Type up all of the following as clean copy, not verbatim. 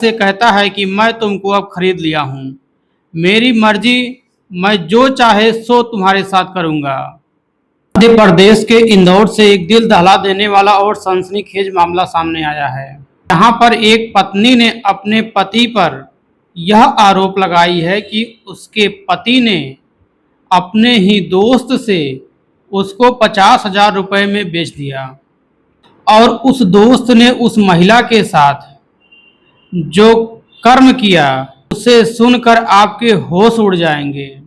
से कहता है कि मैं तुमको अब खरीद लिया हूँ, मेरी मर्जी, मैं जो चाहे सो तुम्हारे साथ करूँगा। मध्य प्रदेश के इंदौर से एक दिल दहला देने वाला और सनसनीखेज मामला सामने आया है। यहाँ पर एक पत्नी ने अपने पति पर यह आरोप लगाई है कि उसके पति ने अपने ही दोस्त से उसको 50,000 रुपए में बेच दिया और उस दोस्त ने उस महिला के साथ जो कर्म किया उसे सुनकर आपके होश उड़ जाएंगे।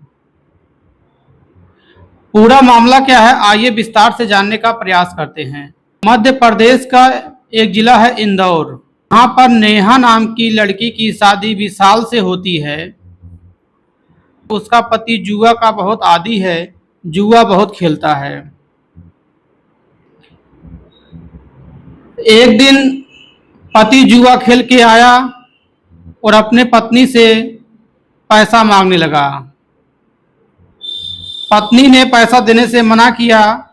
पूरा मामला क्या है, आइए विस्तार से जानने का प्रयास करते हैं। मध्य प्रदेश का एक जिला है इंदौर। यहाँ पर नेहा नाम की लड़की की शादी विशाल से होती है। उसका पति जुआ का बहुत आदी है, जुआ बहुत खेलता है। एक दिन पति जुआ खेल के आया और अपने पत्नी से पैसा मांगने लगा। पत्नी ने पैसा देने से मना किया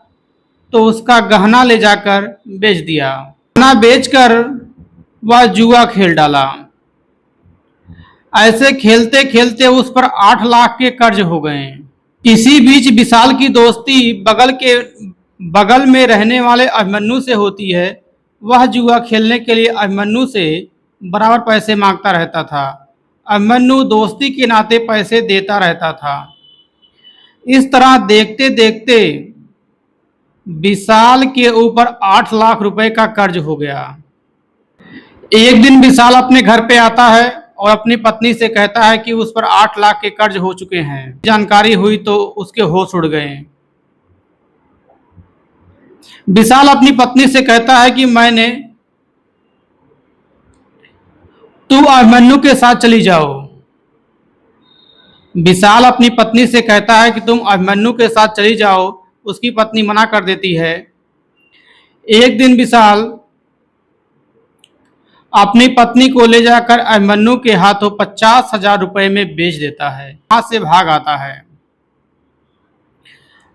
तो उसका गहना ले जाकर बेच दिया। गहना बेचकर वह जुआ खेल डाला। ऐसे खेलते खेलते उस पर 8 लाख के कर्ज हो गए। इसी बीच विशाल की दोस्ती बगल में रहने वाले अभिमन्यु से होती है। वह जुआ खेलने के लिए अभिमन्यु से बराबर पैसे मांगता रहता था। अभिमन्यु दोस्ती के नाते पैसे देता रहता था। इस तरह देखते देखते विशाल के ऊपर 8 लाख रुपए का कर्ज हो गया। एक दिन विशाल अपने घर पे आता है और अपनी पत्नी से कहता है कि उस पर 8 लाख के कर्ज हो चुके हैं। जानकारी हुई तो उसके होश उड़ गए। विशाल अपनी पत्नी से कहता है कि तुम अभिमन्यु के साथ चली जाओ। विशाल अपनी पत्नी से कहता है कि तुम अभिमन्यु के साथ चली जाओ। उसकी पत्नी मना कर देती है। एक दिन विशाल अपनी पत्नी को ले जाकर अभिमन्यु के हाथों 50,000 रुपए में बेच देता है। वहां से भाग आता है।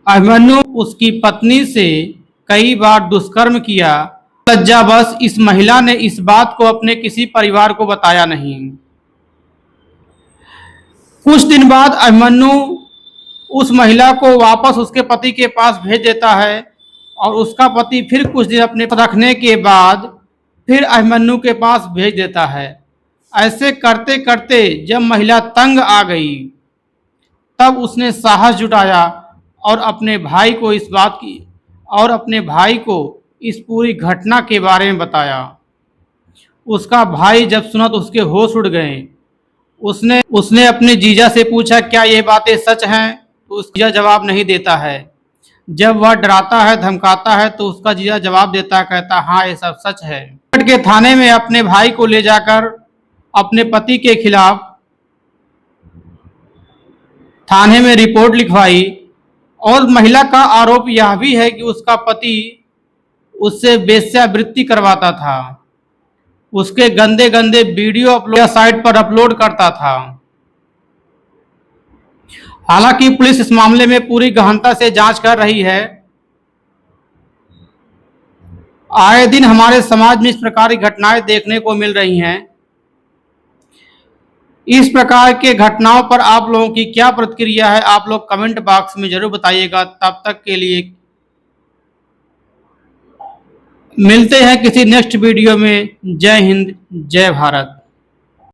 अभिमन्यु उसकी पत्नी से कई बार दुष्कर्म किया। लज्जावश इस महिला ने इस बात को अपने किसी परिवार को बताया नहीं। कुछ दिन बाद अभिमन्यु उस महिला को वापस उसके पति के पास भेज देता है और उसका पति फिर कुछ दिन अपने रखने के बाद फिर अभिमन्यु के पास भेज देता है। ऐसे करते करते जब महिला तंग आ गई तब उसने साहस जुटाया और अपने भाई को इस पूरी घटना के बारे में बताया। उसका भाई जब सुना तो उसके होश उड़ गए। उसने अपने जीजा से पूछा क्या ये बातें सच हैं, तो उसका जीजा जवाब नहीं देता है। जब वह डराता है धमकाता है तो उसका जीजा जवाब देता है, कहता हाँ ये सब सच है। के थाने में अपने भाई को ले जाकर अपने पति के खिलाफ थाने में रिपोर्ट लिखवाई और महिला का आरोप यह भी है कि उसका पति उससे वेश्यावृत्ति करवाता था। उसके गंदे गंदे वीडियो साइट पर अपलोड करता था। हालांकि पुलिस इस मामले में पूरी गहनता से जांच कर रही है। आए दिन हमारे समाज में इस प्रकार की घटनाएं देखने को मिल रही हैं। इस प्रकार के घटनाओं पर आप लोगों की क्या प्रतिक्रिया है, आप लोग कमेंट बॉक्स में जरूर बताइएगा। तब तक के लिए मिलते हैं किसी नेक्स्ट वीडियो में। जय हिंद, जय भारत।